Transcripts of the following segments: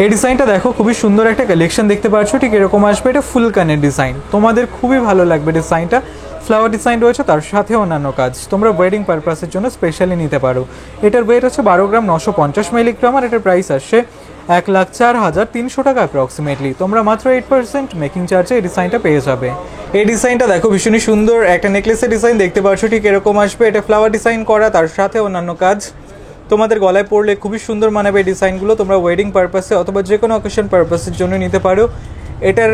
এই ডিজাইনটা দেখো, খুবই সুন্দর একটা কালেকশন দেখতে পাচ্ছ, ঠিক এরকম আসবে। এটা ফুল কানের ডিজাইন, তোমাদের খুবই ভালো লাগবে ডিজাইনটা। ফ্লাওয়ার ডিজাইন রয়েছে, তার সাথে অন্যান্য কাজ, তোমরা ওয়েডিং পারপাসের জন্য স্পেশালি নিতে পারো। এটার ওয়েট হচ্ছে 12 গ্রাম 950 মিলিগ্রাম, আর এটার প্রাইস আসছে 1,04,300 টাকা অ্যাপ্রক্সিমেটলি। তোমরা মাত্র 8% মেকিং চার্জে এই ডিজাইনটা পেয়ে যাবে। এই ডিজাইনটা দেখো, ভীষণই সুন্দর একটা নেকলেসের ডিজাইন দেখতে পাচ্ছ, ঠিক এরকম আসবে। এটা ফ্লাওয়ার ডিজাইন করা, তার সাথে অন্যান্য কাজ, তোমাদের গলায় পরলে খুবই সুন্দর মানাবে এই ডিজাইনগুলো। তোমরা ওয়েডিং পারপাসে অথবা যে কোনো অকেশন পারপাসের জন্য নিতে পারো। এটার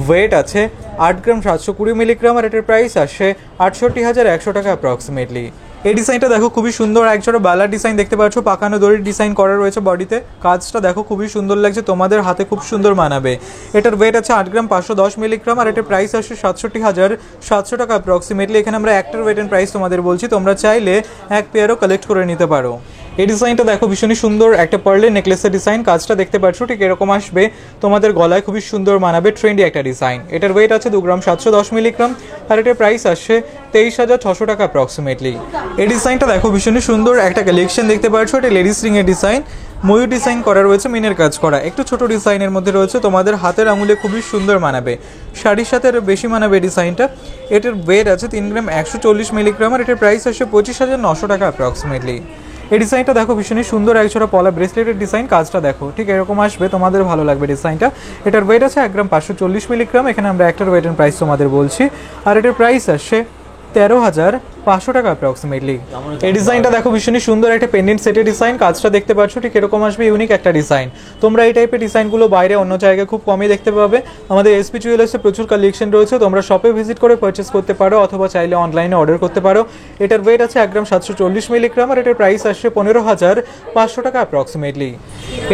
ওয়েট আছে 8 গ্রাম 720 মিলিগ্রাম, আর এটার প্রাইস আসে 68,100 টাকা অ্যাপ্রক্সিমেটলি। এই ডিজাইনটা দেখো, খুবই সুন্দর একজোড়া বালার ডিজাইন দেখতে পাচ্ছ, পাকানো দড়ির ডিজাইন করা রয়েছে বডিতে। কাজটা দেখো খুবই সুন্দর লাগছে, তোমাদের হাতে খুব সুন্দর মানাবে। এটার ওয়েট আছে 8 গ্রাম 510 মিলিগ্রাম, আর এটার প্রাইস আসে 67,700 টাকা অ্যাপ্রক্সিমেটলি। এখানে আমরা একটার ওয়েট অ্যান্ড প্রাইস তোমাদের বলছি, তোমরা চাইলে এক পেয়ারও কালেক্ট করে নিতে পারো। এই ডিজাইনটা দেখো, ভীষণই সুন্দর একটা পার্লের নেকলেসের ডিজাইন, কাজটা দেখতে পাচ্ছ ঠিক এরকম আসবে। তোমাদের গলায় খুবই সুন্দর মানাবে, ট্রেন্ডি একটা ডিজাইন। এটার ওয়েট আছে 2 গ্রাম 710 মিলিগ্রাম, আর এটার প্রাইস আসছে 23,600 টাকা অ্যাপ্রক্সিমেটলি। এই ডিজাইনটা দেখো, ভীষণই সুন্দর একটা কালেকশন দেখতে পাচ্ছ। এটা লেডিস রিং এর ডিজাইন, ময়ূর ডিজাইন করা রয়েছে, মিনের কাজ করা, একটু ছোট ডিজাইনের মধ্যে রয়েছে। তোমাদের হাতের আঙুলে খুবই সুন্দর মানাবে, শাড়ির সাথে আরও বেশি মানাবে ডিজাইনটা। এটার ওয়েট আছে 3 গ্রাম 140 মিলিগ্রাম, আর এটার প্রাইস আসছে 25,900 টাকা অ্যাপ্রক্সিমেটলি। এই ডিজাইনটা দেখো, ভীষণই সুন্দর একজোড়া পলা ব্রেসলেটের ডিজাইন, কাজটা দেখো ঠিক এরকম আসবে, তোমাদের ভালো লাগবে ডিজাইনটা। এটার ওয়েট আছে 1 গ্রাম 540 মিলিগ্রাম, এখানে আমরা একটার ওয়েট অ্যান্ড প্রাইস তোমাদের বলছি, আর এটার প্রাইস আসছে 13,500 টাকা অ্যাপ্রক্সিমেটলি। এই ডিজাইনটা দেখো, ভীষণই সুন্দর একটা পেন্ডেন্ট সেটের ডিজাইন, কাজটা দেখতে পাচ্ছ ঠিক এরকম আসবে, ইউনিক একটা ডিজাইন। তোমরা এই টাইপের ডিজাইনগুলো বাইরে অন্য জায়গায় খুব কমই দেখতে পাবে। আমাদের এসপি জুয়েলার্সে প্রচুর কালেকশন রয়েছে, তোমরা শপে ভিজিট করে পারচেস করতে পারো, অথবা চাইলে অনলাইনে অর্ডার করতে পারো। এটার ওয়েট আছে 1 গ্রাম 740 মিলিগ্রাম, আর এটার প্রাইস আসছে 15,500 টাকা অ্যাপ্রক্সিমেটলি।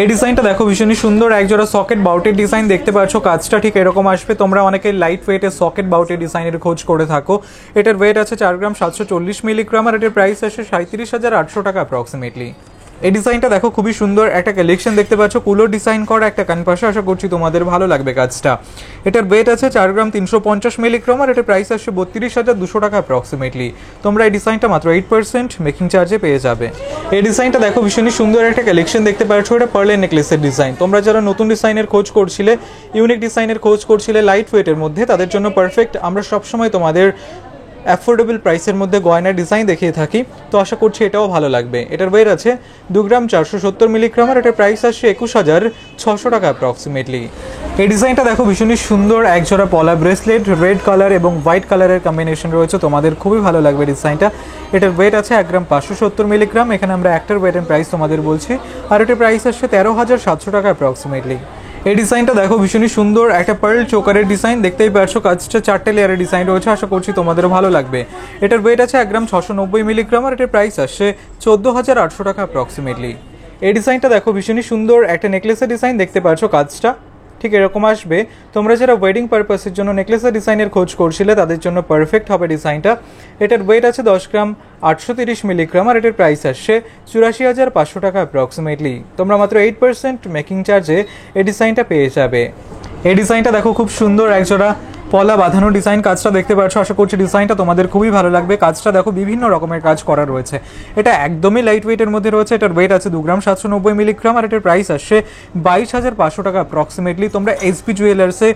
এই ডিজাইনটা দেখো, ভীষণই সুন্দর একজোড়া সকেট বাউটের ডিজাইন দেখতে পাচ্ছ, কাজটা ঠিক এরকম আসবে। তোমরা অনেকে লাইট ওয়েটের সকেট বাউটের ডিজাইনের খোঁজ করে থাকো। এটার ওয়েট আছে 4 গ্রাম 740 মিলিগ্রাম, আর এটার প্রাইস আসে 37,800 টাকা অ্যাপ্রক্সিমেটলি। এই ডিজাইনটা দেখো, খুবই সুন্দর একটা কালেকশন দেখতে পাচ্ছ, কুলোর ডিজাইন করা একটা কানপাশা, আশা করছি তোমাদের ভালো লাগবে কাজটা। এটার ওয়েট আছে 4 গ্রাম 350 মিলিগ্রাম, আর এটার প্রাইস আসছে 32,200 টাকা অ্যাপ্রক্সিমেটলি। তোমরা এই ডিজাইনটা মাত্র 8% মেকিং চার্জে পেয়ে যাবে। এই ডিজাইনটা দেখো, ভীষণই সুন্দর একটা কালেকশন দেখতে পাচ্ছ, এটা পার্লের নেকলেসের ডিজাইন। তোমরা যারা নতুন ডিজাইনের খোঁজ করছিলে, ইউনিক ডিজাইনের খোঁজ করছিলে লাইট ওয়েটের মধ্যে, তাদের জন্য পারফেক্ট। আমরা সবসময় তোমাদের অ্যাফোর্ডেবল প্রাইসের মধ্যে গয়নার ডিজাইন দেখিয়ে থাকি, তো আশা করছি এটাও ভালো লাগবে। এটার ওয়েট আছে 2 গ্রাম 470 মিলিগ্রাম, আর এটার প্রাইস আসছে 21,600 টাকা অ্যাপ্রক্সিমেটলি। এই ডিজাইনটা দেখো, ভীষণই সুন্দর একজোড়া পলা ব্রেসলেট, রেড কালার এবং হোয়াইট কালারের কম্বিনেশন রয়েছে, তোমাদের খুবই ভালো লাগবে ডিজাইনটা। এটার ওয়েট আছে 1 গ্রাম 570 মিলিগ্রাম, এখানে আমরা একটার ওয়েট এন্ড প্রাইস তোমাদের বলছি, আর এটার প্রাইস আসছে 13,700 টাকা অ্যাপ্রক্সিমেটলি। এই ডিজাইনটা দেখো, ভীষণই সুন্দর একটা পার্ল চোকারের ডিজাইন দেখতেই পাচ্ছ, কাজটা 4টে লেয়ারের ডিজাইন রয়েছে, আশা করছি তোমাদের ভালো লাগবে। এটার ওয়েট আছে 1 গ্রাম 690 মিলিগ্রাম, আর এটার প্রাইস আসছে 14,800 টাকা অ্যাপ্রক্সিমেটলি। এই ডিজাইনটা দেখো, ভীষণই সুন্দর একটা নেকলেসের ডিজাইন দেখতে পাচ্ছ, কাজটা ঠিক এরকম আসবে। তোমরা যারা ওয়েডিং পারপাসের জন্য নেকলেসের ডিজাইনের খোঁজ করছিলে, তাদের জন্য পারফেক্ট হবে ডিজাইনটা। এটার ওয়েট আছে 10 গ্রাম 830 মিলিগ্রাম, আর এটার প্রাইস আসছে 84,500 টাকা অ্যাপ্রক্সিমেটলি। তোমরা মাত্র 8% মেকিং চার্জে এই ডিজাইনটা পেয়ে যাবে। এই ডিজাইনটা দেখো, খুব সুন্দর একজোড়া পলা বাঁধানো ডিজাইন, কাজটা দেখতে পাচ্ছ, আশা করছি ডিজাইনটা তোমাদের খুবই ভালো লাগবে। কাজটা দেখো, বিভিন্ন রকমের কাজ করা রয়েছে, এটা একদমই লাইট ওয়েটের মধ্যে রয়েছে। এটার ওয়েট আছে 2 গ্রাম 790 মিলিগ্রাম, আর এটার প্রাইস আসছে 22,500 টাকা অ্যাপ্রক্সিমেটলি। তোমরা এসপি জুয়েলার্সে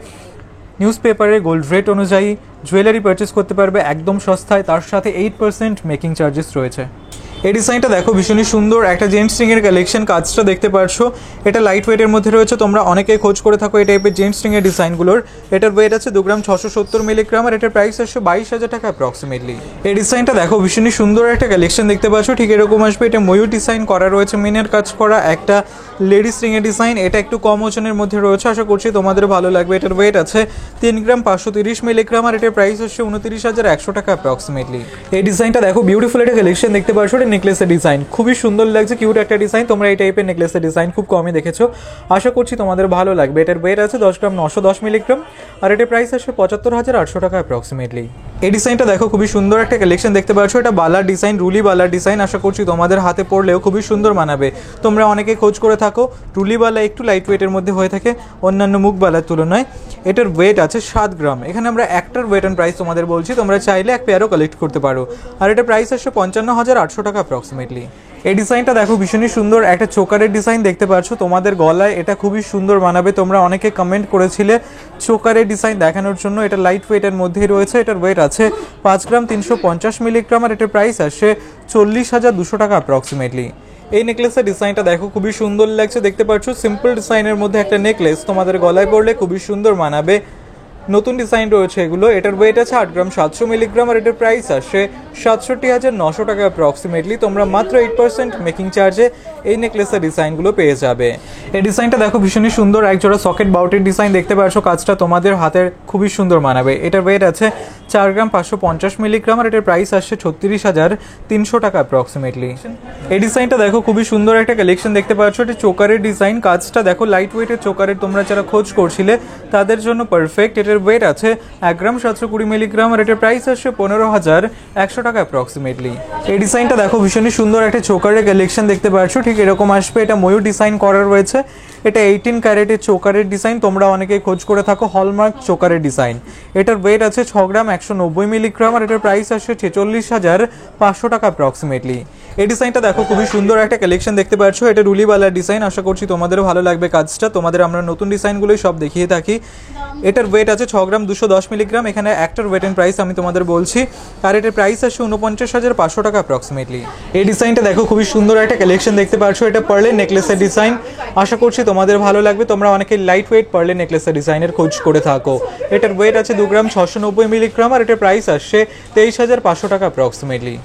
নিউজ পেপারে গোল্ড রেট অনুযায়ী জুয়েলারি পারচেস করতে পারবে একদম সস্তায়, তার সাথে 8% মেকিং চার্জেস রয়েছে। এই ডিজাইনটা দেখো, ভীষণই সুন্দর একটা জেন্টস রিংয়ের কালেকশন, কাজটা দেখতে পাচ্ছ, এটা লাইট ওয়েটের মধ্যে রয়েছে। তোমরা অনেকেই খোঁজ করে থাকো এই টাইপের জেন্টস রিংয়ের ডিজাইনগুলোর। এটার ওয়েট আছে 2 গ্রাম 670 মিলিগ্রাম, আর এটার প্রাইস আসছে 22,000 টাকা অ্যাপ্রক্সিমেটলি। এই ডিজাইনটা দেখো, ভীষণই সুন্দর একটা কালেকশন দেখতে পাচ্ছ, ঠিক এরকম আসবে। এটা ময়ূর ডিজাইন করা রয়েছে, মিনের কাজ করা একটা লেডিস রিংয়ের ডিজাইন, এটা একটু কম ওজনের মধ্যে রয়েছে, আশা করছি তোমাদের ভালো লাগবে। এটার ওয়েট আছে 3 গ্রাম 530 মিলিগ্রাম, আর এটার প্রাইস আসছে 29,100 টাকা অ্যাপ্রক্সিমেটলি। এই ডিজাইনটা দেখো, বিউটিফুল একটা কালেকশন দেখতে পাচ্ছ, এটা নেকলেসের ডিজাইন, খুবই সুন্দর লাগছে, কিউট একটা ডিজাইন। তোমরা এই টাইপের নেকলেসের ডিজাইন খুব কমই দেখেছো, আশা করছি তোমাদের ভালো লাগবে। এটার ওয়েট আছে 10 গ্রাম 910 মিলিগ্রাম, আর এটার প্রাইস আসছে 75,800 টাকা অ্যাপ্রক্সিমেটলি। এই ডিজাইনটা দেখো, খুবই সুন্দর একটা কালেকশন দেখতে পাচ্ছ, এটা বালার ডিজাইন, রুলি বালার ডিজাইন, আশা করছি তোমাদের হাতে পড়লেও খুবই সুন্দর মানাবে। তোমরা অনেকে খোঁজ করে থাকো, রুলি বালা একটু লাইট ওয়েটের মধ্যে হয়ে থাকে অন্যান্য মুখ বালার তুলনায়। এটার ওয়েট আছে 7 গ্রাম, এখানে আমরা একটার ওয়েট অ্যান্ড প্রাইস তোমাদের বলছি, তোমরা চাইলে এক পেয়ারও কালেক্ট করতে পারো, আর এটা প্রাইস আসছে 55,800 টাকা অ্যাপ্রক্সিমেটলি। এই ডিজাইনটা দেখো ভীষণই সুন্দর একটা চোকারের ডিজাইন দেখতে পাচ্ছ, তোমাদের গলায় এটা খুবই সুন্দর মানাবে। তোমরা অনেকে কমেন্ট করেছিলে চোকারের ডিজাইন দেখানোর জন্য। এটা লাইট ওয়েটের মধ্যেই রয়েছে, এটার ওয়েট আছে 5 গ্রাম 350 মিলিগ্রাম আর এটার প্রাইস আসে 40,200 টাকা অ্যাপ্রক্সিমেটলি। এই নেকলেসের ডিজাইনটা দেখো খুবই সুন্দর লাগছে, দেখতে পাচ্ছ সিম্পল ডিজাইনের মধ্যে একটা নেকলেস তোমাদের গলায় পরলে খুবই সুন্দর মানাবে। নতুন ডিজাইন রয়েছে এগুলো। এটার ওয়েট আছে 8 গ্রাম 700 মিলিগ্রাম আর এটার প্রাইস আসে 67,900 টাকা অ্যাপ্রক্সিমেটলি। তোমরা মাত্র 8% মেকিং চার্জে এই নেকলেসের ডিজাইনগুলো পেয়ে যাবে। এই ডিজাইনটা দেখো ভীষণই সুন্দর, একজোড়া সকেট বাউটির ডিজাইন দেখতে পাচ্ছ, কাজটা তোমাদের হাতের খুবই সুন্দর মানাবে। এটার ওয়েট আছে 4 গ্রাম 550 মিলিগ্রাম আর এটার প্রাইস আসছে 36,300 টাকা অ্যাপ্রক্সিমেটলি। এই ডিজাইনটা দেখো খুবই সুন্দর একটা কালেকশন দেখতে পাচ্ছ, এটা চোকারের ডিজাইন। কাজটা দেখো লাইট ওয়েটের চোকারের, তোমরা যারা খোঁজ করছিলে তাদের জন্য পারফেক্ট। এটার ওয়েট আছে 1 গ্রাম 720 মিলিগ্রাম আর এটার প্রাইস আসছে 15,100 টাকা অ্যাপ্রক্সিমেটলি। এই ডিজাইনটা দেখো ভীষণই সুন্দর একটা চোকারের কালেকশন দেখতে পাচ্ছ, ঠিক এরকম আসবে। এটা ময়ূর ডিজাইন করা রয়েছে, এটা 18 ক্যারেটের চোকারের ডিজাইন। তোমরা অনেকেই খোঁজ করে থাকো হলমার্ক চোকারের ডিজাইন। এটার ওয়েট আছে 6 গ্রাম 190 মিলিগ্রাম আর এটার প্রাইস আসছে 46,500 টাকা অ্যাপ্রক্সিমেটলি। এই ডিজাইনটা দেখো খুবই সুন্দর একটা কালেকশন দেখতে পাচ্ছ, এটা রুলিওয়ালা ডিজাইন। আশা করছি তোমাদেরও ভালো লাগবে কাজটা। তোমাদের আমরা নতুন ডিজাইনগুলোই সব দেখিয়ে থাকি। এটার ওয়েট আছে 6 গ্রাম 210 মিলিগ্রাম। এখানে একটার ওয়েট এন্ড প্রাইস আমি তোমাদের বলছি, আর এটার প্রাইস আসছে 49,500 টাকা অ্যাপ্রক্সিমেটলি। এই ডিজাইনটা দেখো খুবই সুন্দর একটা কালেকশন দেখতে পাচ্ছ, এটা পার্লের নেকলেসের ডিজাইন। আশা করছি তোমাদের ভালো লাগবে। তোমরা অনেকে লাইট ওয়েট পার্লের নেকলেসের ডিজাইনের খোঁজ করে থাকো। এটার ওয়েট আছে 2 গ্রাম 690 মিলিগ্রাম আর এটার প্রাইস আসছে 23,500 টাকা অ্যাপ্রক্সিমেটলি।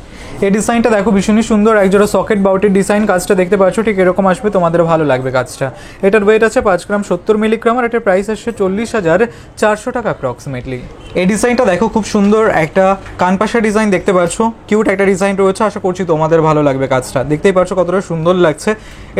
এই ডিজাইনটা দেখো ভীষণই সুন্দর, একজোড়া সকেট বাউটির ডিজাইন। কাজটা দেখতে পাচ্ছ ঠিক এরকম আসবে, তোমাদের ভালো লাগবে কাজটা। এটার ওয়েট আছে 5 গ্রাম 70 মিলিগ্রাম আর এটার প্রাইস আসছে 40,400 টাকা অ্যাপ্রক্সিমেটলি। এই ডিজাইনটা দেখো খুব সুন্দর একটা কানপাশা ডিজাইন দেখতে পাচ্ছ, কিউট একটা ডিজাইন রয়েছে। আশা করছি তোমাদের ভালো লাগবে কাজটা। দেখতেই পাচ্ছ কতটা সুন্দর লাগছে।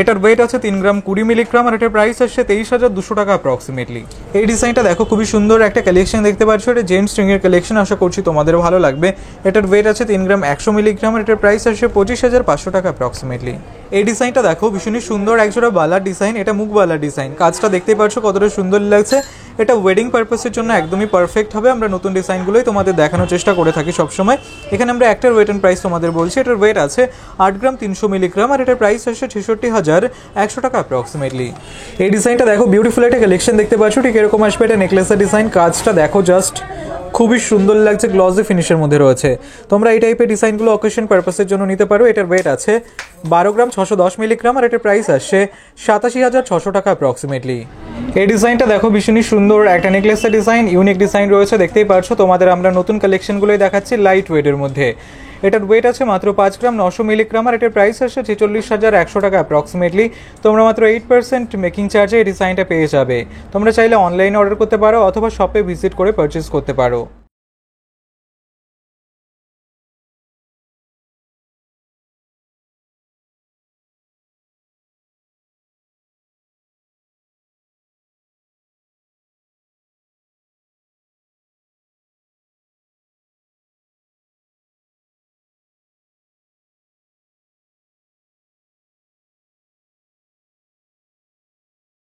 এটার ওয়েট আছে 3 গ্রাম 20 মিলিগ্রাম আর এটার প্রাইস আসছে 23,200 টাকা অ্যাপ্রক্সিমেটলি। এই ডিজাইনটা দেখো খুবই সুন্দর একটা কালেকশন দেখতে পাচ্ছ, এটা জেন্টস স্ট্রিংয়ের কালেকশন। আশা করছি তোমাদের ভালো লাগবে। এটার ওয়েট আছে 3 গ্রাম 100 মিলিগ্রাম আর এটার প্রাইস আসছে 25,500 টাকা অ্যাপ্রক্সিমেটলি। এই ডিজাইনটা দেখো ভীষণই সুন্দর, একজোড়া বালার ডিজাইন। এটা মুখ বালার ডিজাইন। কাজটা দেখতেই পাচ্ছ কতটা সুন্দর লাগছে। এটা ওয়েডিং পারপাসের জন্য একদমই পারফেক্ট হবে। আমরা নতুন ডিজাইনগুলোই তোমাদের দেখানোর চেষ্টা করে থাকি সবসময়। এখানে আমরা একটার ওয়েট এন্ড প্রাইস তোমাদের বলছি। এটার ওয়েট আছে 8 গ্রাম 300 মিলিগ্রাম আর এটার প্রাইস আসছে 66,100 টাকা অ্যাপ্রক্সিমেটলি। এই ডিজাইনটা দেখো বিউটিফুল একটা কালেকশন দেখতে পাচ্ছ, ঠিক এরকম আসবে। এটা নেকলেসের ডিজাইন। কাজটা দেখো জাস্ট খুবই সুন্দর লাগছে, গ্লসি ফিনিশের মধ্যে রয়েছে। তোমরা এই টাইপের ডিজাইনগুলো অকেশন পারপাসের জন্য নিতে পারো। এটার ওয়েট আছে 12 গ্রাম 610 মিলিগ্রাম আর এটার প্রাইস আসছে 87,600 টাকা অ্যাপ্রক্সিমেটলি। এই ডিজাইনটা দেখো ভীষণই সুন্দর একটা নেকলেসের ডিজাইন, ইউনিক ডিজাইন রয়েছে। দেখতেই পাচ্ছ তোমাদের আমরা নতুন কালেকশনগুলোই দেখাচ্ছি লাইট ওয়েটের মধ্যে। এটার ওয়েট আছে মাত্র 5 গ্রাম 900 মিলিগ্রাম আর এটার প্রাইস আসছে 46,100 টাকা অ্যাপ্রক্সিমেটলি। তোমরা মাত্র 8% মেকিং চার্জে এই ডিজাইনটা পেয়ে যাবে। তোমরা চাইলে অনলাইনে অর্ডার করতে পারো অথবা শপে ভিজিট করে পারচেস করতে পারো।